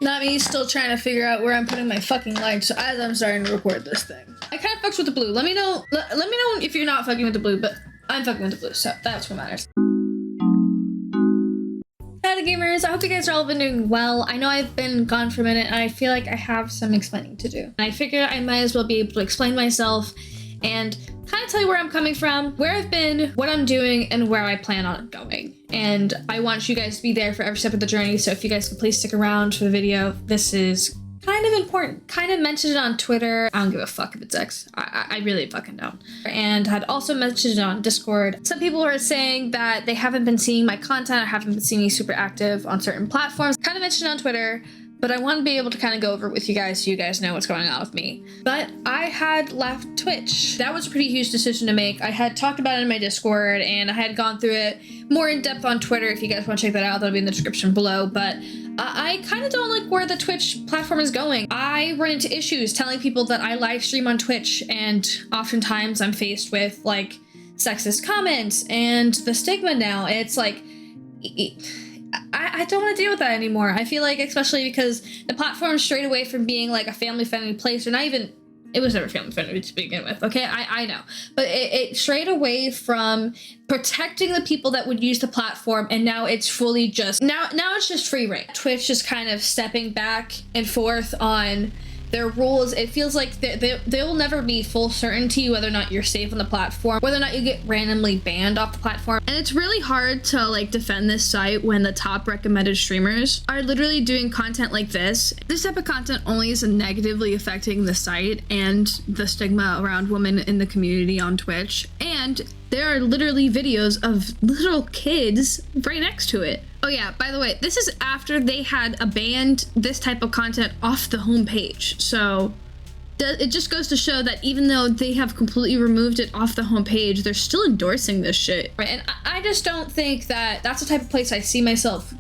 Not me still trying to figure out where I'm putting my fucking lights as I'm starting to record this thing. I kind of fucks with the blue. Let me know if you're not fucking with the blue, but I'm fucking with the blue, so that's what matters. Hi gamers, I hope you guys are all been doing well. I know I've been gone for a minute and I feel like I have some explaining to do. And I figured I might as well be able to explain myself and kind of tell you where I'm coming from, where I've been, what I'm doing, and where I plan on going. And I want you guys to be there for every step of the journey, so if you guys could please stick around for the video, this is kind of important. Kind of mentioned it on Twitter. I don't give a fuck if it's X. I really fucking don't. And had also mentioned it on Discord. Some people are saying that they haven't been seeing my content or haven't been seeing me super active on certain platforms. Kind of mentioned it on Twitter, but I want to be able to kind of go over it with you guys so you guys know what's going on with me. But I had left Twitch. That was a pretty huge decision to make. I had talked about it in my Discord and I had gone through it more in depth on Twitter. If you guys want to check that out, that'll be in the description below. But I kind of don't like where the Twitch platform is going. I run into issues telling people that I live stream on Twitch, and oftentimes I'm faced with like sexist comments and the stigma now. It's like, I don't want to deal with that anymore. I feel like, especially because the platform strayed away from being like a family-friendly place, or not even, it was never family-friendly to begin with, okay? I know. But it strayed away from protecting the people that would use the platform, and now it's fully just, now it's just free reign. Twitch is kind of stepping back and forth on their rules. It feels like there will never be full certainty whether or not you're safe on the platform, whether or not you get randomly banned off the platform. And it's really hard to like defend this site when the top recommended streamers are literally doing content like this. This type of content only is negatively affecting the site and the stigma around women in the community on Twitch. And there are literally videos of little kids right next to it. Oh yeah, by the way, this is after they had banned this type of content off the homepage. So it just goes to show that even though they have completely removed it off the homepage, they're still endorsing this shit. Right? And I just don't think that that's the type of place I see myself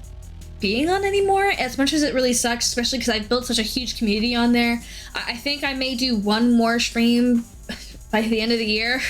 being on anymore, as much as it really sucks, especially because I've built such a huge community on there. I think I may do one more stream by the end of the year.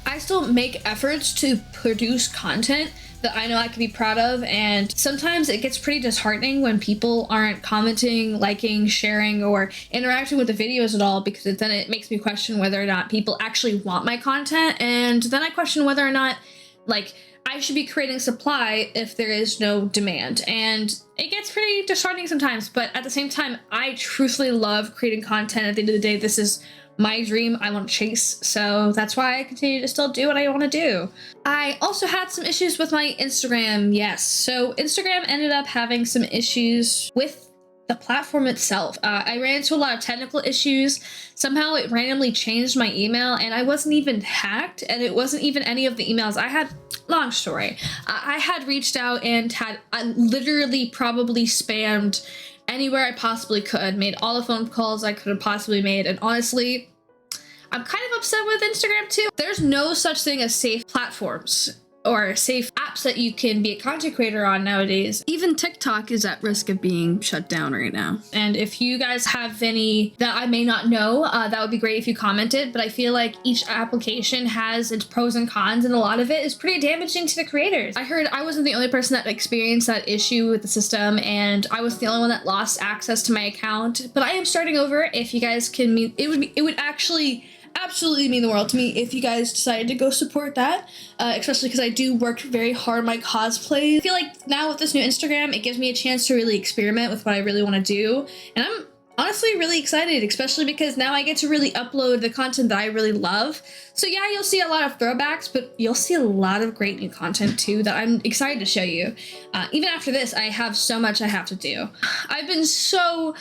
I still make efforts to produce content that I know I can be proud of, and sometimes it gets pretty disheartening when people aren't commenting, liking, sharing, or interacting with the videos at all, because then it makes me question whether or not people actually want my content, and then I question whether or not like I should be creating supply if there is no demand. And it gets pretty disheartening sometimes, but at the same time, I truthfully love creating content. At the end of the day, this is my dream I want to chase, so that's why I continue to still do what I want to do. I also had some issues with my Instagram, yes. So Instagram ended up having some issues with the platform itself. I ran into a lot of technical issues. Somehow it randomly changed my email, and I wasn't even hacked, and it wasn't even any of the emails I had. Long story. I had reached out and had literally probably spammed anywhere I possibly could, made all the phone calls I could have possibly made, and honestly, I'm kind of upset with Instagram too. There's no such thing as safe platforms or safe apps that you can be a content creator on nowadays. Even TikTok is at risk of being shut down right now. And if you guys have any that I may not know, that would be great if you commented, but I feel like each application has its pros and cons, and a lot of it is pretty damaging to the creators. I heard I wasn't the only person that experienced that issue with the system, and I was the only one that lost access to my account, but I am starting over. If you guys can, it would actually absolutely mean the world to me if you guys decided to go support that, especially because I do work very hard on my cosplay. I feel like now with this new Instagram, it gives me a chance to really experiment with what I really want to do, and I'm honestly really excited, especially because now I get to really upload the content that I really love. So yeah, you'll see a lot of throwbacks, but you'll see a lot of great new content too that I'm excited to show you. Even after this, I have so much I have to do. I've been so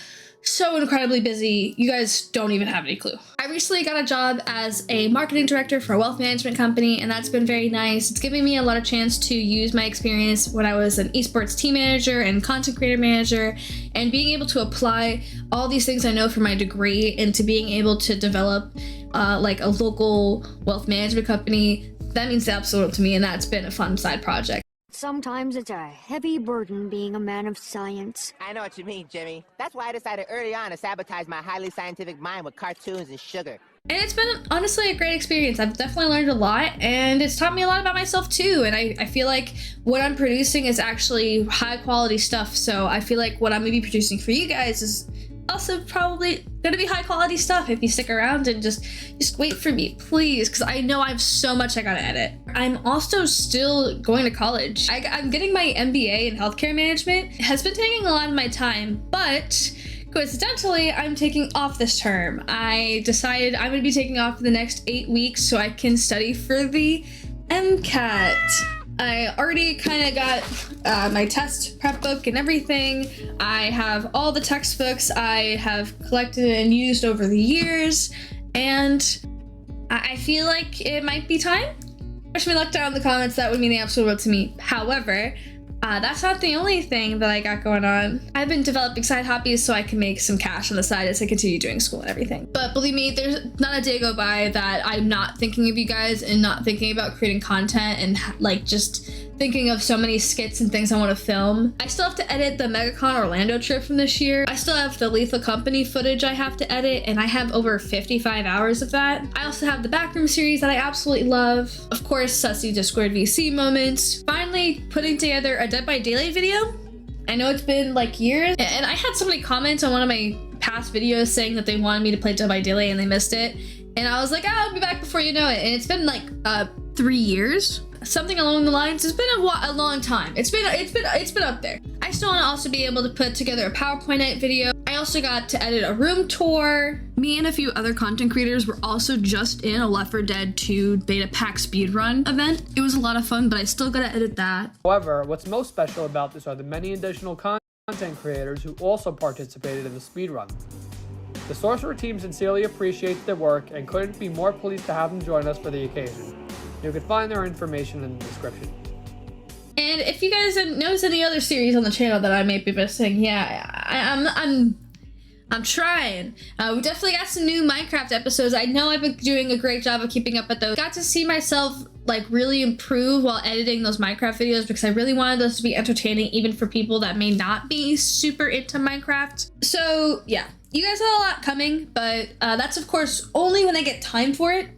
incredibly busy, you guys don't even have any clue. I recently got a job as a marketing director for a wealth management company, and that's been very nice. It's giving me a lot of chance to use my experience when I was an esports team manager and content creator manager, and being able to apply all these things I know from my degree into being able to develop like a local wealth management company. That means the absolute to me, and that's been a fun side project. Sometimes it's a heavy burden being a man of science. I know what you mean, Jimmy. That's why I decided early on to sabotage my highly scientific mind with cartoons and sugar. And it's been honestly a great experience. I've definitely learned a lot, and it's taught me a lot about myself too. And I feel like what I'm producing is actually high quality stuff. So I feel like what I'm gonna be producing for you guys is also probably gonna be high quality stuff if you stick around and just wait for me, please, because I know I have so much I gotta edit. I'm also still going to college. I'm getting my MBA in healthcare management. It has been taking a lot of my time, but coincidentally, I'm taking off this term. I decided I'm gonna be taking off for the next 8 weeks so I can study for the MCAT. I already kind of got my test prep book and everything. I have all the textbooks I have collected and used over the years, and I feel like it might be time. Wish me luck down in the comments. That would mean the absolute world to me. However, that's not the only thing that I got going on. I've been developing side hobbies so I can make some cash on the side as I continue doing school and everything. But believe me, there's not a day go by that I'm not thinking of you guys and not thinking about creating content and like just thinking of so many skits and things I want to film. I still have to edit the MegaCon Orlando trip from this year. I still have the Lethal Company footage I have to edit, and I have over 55 hours of that. I also have the Backroom series that I absolutely love. Of course, Sussy Discord VC moments. Finally putting together a Dead by Daylight video. I know it's been like years, and I had so many comments on one of my past videos saying that they wanted me to play Dead by Daylight and they missed it. And I was like, I'll be back before you know it. And it's been like 3 years. Something along the lines. It's been a long time. It's been up there. I still want to also be able to put together a PowerPoint night video. I also got to edit a room tour. Me and a few other content creators were also just in a Left 4 Dead 2 beta pack speedrun event. It was a lot of fun, but I still gotta edit that. However, what's most special about this are the many additional content creators who also participated in the speedrun. The Sorcerer team sincerely appreciates their work and couldn't be more pleased to have them join us for the occasion. You can find their information in the description. And if you guys notice any other series on the channel that I may be missing, yeah, I'm trying. We definitely got some new Minecraft episodes. I know I've been doing a great job of keeping up with those. Got to see myself like really improve while editing those Minecraft videos because I really wanted those to be entertaining even for people that may not be super into Minecraft. So yeah, you guys have a lot coming, but that's of course only when I get time for it.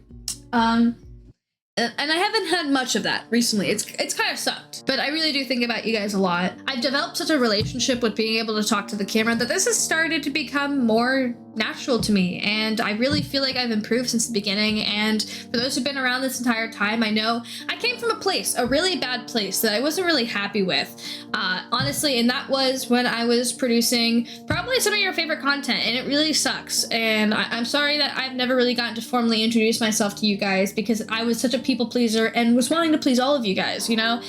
And I haven't had much of that recently. It's kind of sucked, but I really do think about you guys a lot. I've developed such a relationship with being able to talk to the camera that this has started to become more natural to me, and I really feel like I've improved since the beginning. And for those who've been around this entire time, I know I came from a really bad place that I wasn't really happy with, honestly, and that was when I was producing probably some of your favorite content, and it really sucks. And I'm sorry that I've never really gotten to formally introduce myself to you guys because I was such a people pleaser and was wanting to please all of you guys, you know?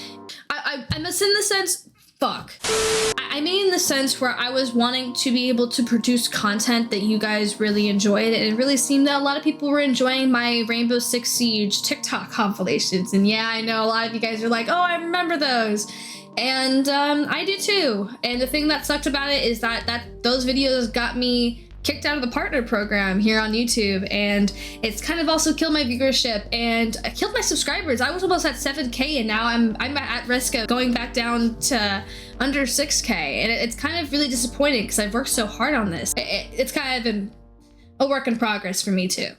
I miss in the sense, I mean in the sense where I was wanting to be able to produce content that you guys really enjoyed, and it really seemed that a lot of people were enjoying my Rainbow Six Siege TikTok compilations. And yeah, I know a lot of you guys are like, oh, I remember those. And I do too. And the thing that sucked about it is that those videos got me kicked out of the partner program here on YouTube, and it's kind of also killed my viewership and killed my subscribers. I was almost at 7K and now I'm at risk of going back down to under 6K, and it's kind of really disappointing because I've worked so hard on this. It's kind of been a work in progress for me too.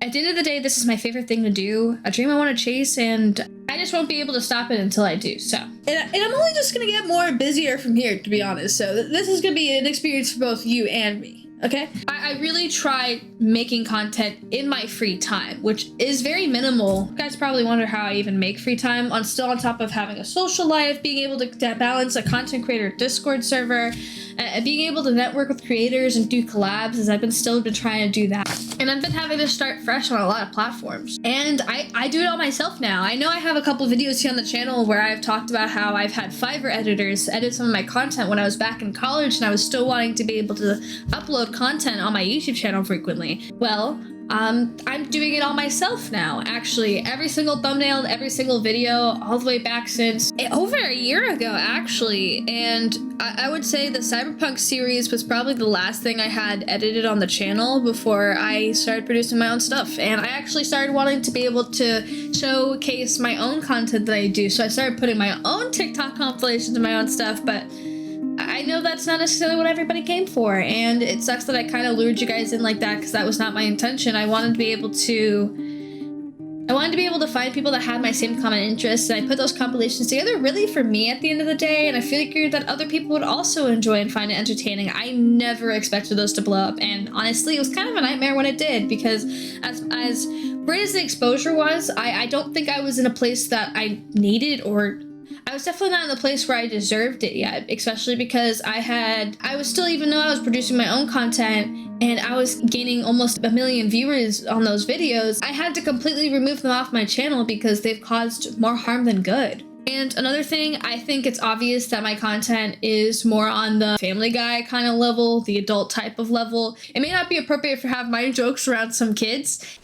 At the end of the day, this is my favorite thing to do, a dream I want to chase, and I just won't be able to stop it until I do, so. And I'm only just gonna get more busier from here, to be honest, so this is gonna be an experience for both you and me. Okay? I really try making content in my free time, which is very minimal. You guys probably wonder how I even make free time still on top of having a social life, being able to balance a content creator Discord server, and being able to network with creators and do collabs, as I've still been trying to do that. And I've been having to start fresh on a lot of platforms. And I do it all myself now. I know I have a couple videos here on the channel where I've talked about how I've had Fiverr editors edit some of my content when I was back in college and I was still wanting to be able to upload content on my YouTube channel frequently. Well, I'm doing it all myself now, actually. Every single thumbnail, every single video, all the way back since over a year ago, actually. And I would say the Cyberpunk series was probably the last thing I had edited on the channel before I started producing my own stuff. And I actually started wanting to be able to showcase my own content that I do. So I started putting my own TikTok compilations and my own stuff, but I I know that's not necessarily what everybody came for, and it sucks that I kind of lured you guys in like that because that was not my intention. I wanted to be able to find people that had my same common interests, and I put those compilations together really for me at the end of the day, and I figured that other people would also enjoy and find it entertaining. I never expected those to blow up, and honestly, it was kind of a nightmare when it did, because as great as the exposure was, I don't think I was in a place that I needed, or I was definitely not in the place where I deserved it yet, especially because I was still, even though I was producing my own content and I was gaining almost 1 million viewers on those videos, I had to completely remove them off my channel because they've caused more harm than good. And another thing, I think it's obvious that my content is more on the Family Guy kind of level, the adult type of level. It may not be appropriate for have my jokes around some kids.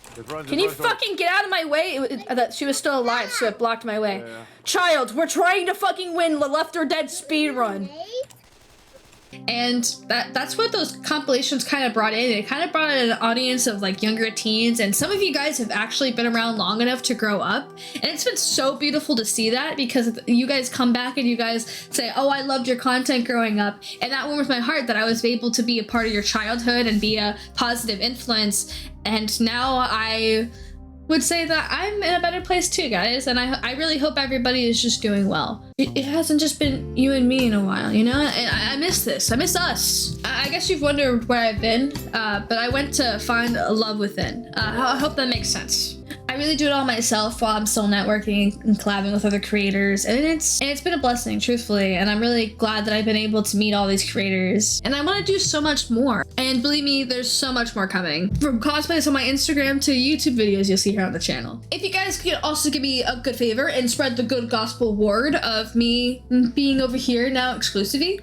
Can you fucking get out of my way? That she was still alive, so it blocked my way. Yeah. Child, we're trying to fucking win the Left 4 Dead speed run. And that's what those compilations kind of brought in. It kind of brought in an audience of like younger teens, and some of you guys have actually been around long enough to grow up, and it's been so beautiful to see that, because you guys come back and you guys say, oh, I loved your content growing up, and that warms my heart that I was able to be a part of your childhood and be a positive influence. And now I would say that I'm in a better place too, guys, and I really hope everybody is just doing well. It hasn't just been you and me in a while, you know? I miss this. I miss us. I guess you've wondered where I've been, but I went to find a love within. I hope that makes sense. I really do it all myself while I'm still networking and collabing with other creators, and it's been a blessing, truthfully, and I'm really glad that I've been able to meet all these creators, and I want to do so much more. And believe me, there's so much more coming. From cosplays on my Instagram to YouTube videos you'll see here on the channel. If you guys could also give me a good favor and spread the good gospel word of me being over here now exclusively,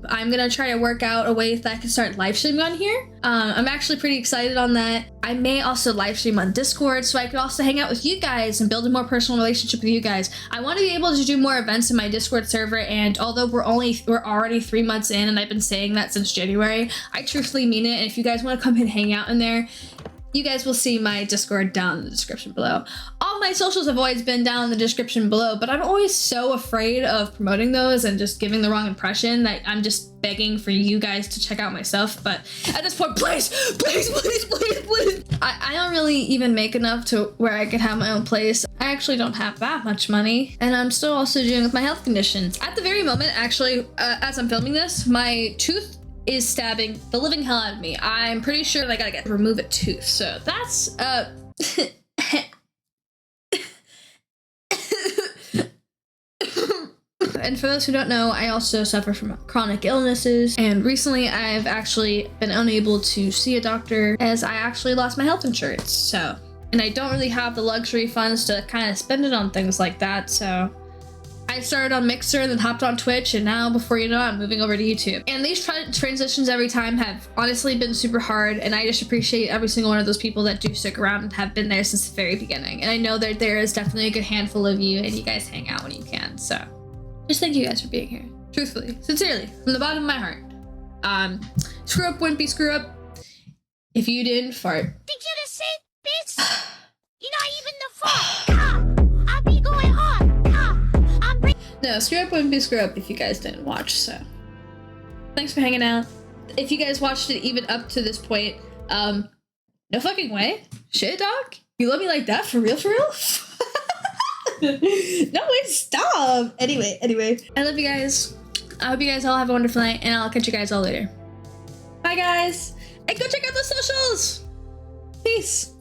I'm gonna try to work out a way that I can start live streaming on here. I'm actually pretty excited on that. I may also live stream on Discord, so I could also hang out with you guys and build a more personal relationship with you guys. I want to be able to do more events in my Discord server, and although we're already 3 months in, and I've been saying that since January, I truthfully mean it. And if you guys want to come and hang out in there, you guys will see my Discord down in the description below. All my socials have always been down in the description below, but I'm always so afraid of promoting those and just giving the wrong impression that I'm just begging for you guys to check out my stuff. But at this point, please. I don't really even make enough to where I could have my own place. I actually don't have that much money, and I'm still also dealing with my health conditions. At the very moment, actually, as I'm filming this, my tooth is stabbing the living hell out of me. I'm pretty sure I gotta remove a tooth, so that's And for those who don't know, I also suffer from chronic illnesses, and recently I've actually been unable to see a doctor as I actually lost my health insurance. So, and I don't really have the luxury funds to kind of spend it on things like that, so I started on Mixer, then hopped on Twitch, and now, before you know it, I'm moving over to YouTube. And these transitions every time have honestly been super hard, and I just appreciate every single one of those people that do stick around and have been there since the very beginning. And I know that there is definitely a good handful of you, and you guys hang out when you can, so just thank you guys for being here. Truthfully, sincerely, from the bottom of my heart. Screw up, Wimpy, screw up. If you didn't fart. Did you just say, bitch? You're not even the fuck. I'll be going hard. No, screw up, Wimpy, screw up if you guys didn't watch, so. Thanks for hanging out. If you guys watched it even up to this point, no fucking way. Shit, dog? You love me like that? For real, for real? No way, stop! Anyway, I love you guys. I hope you guys all have a wonderful night, and I'll catch you guys all later. Bye, guys! And go check out the socials! Peace!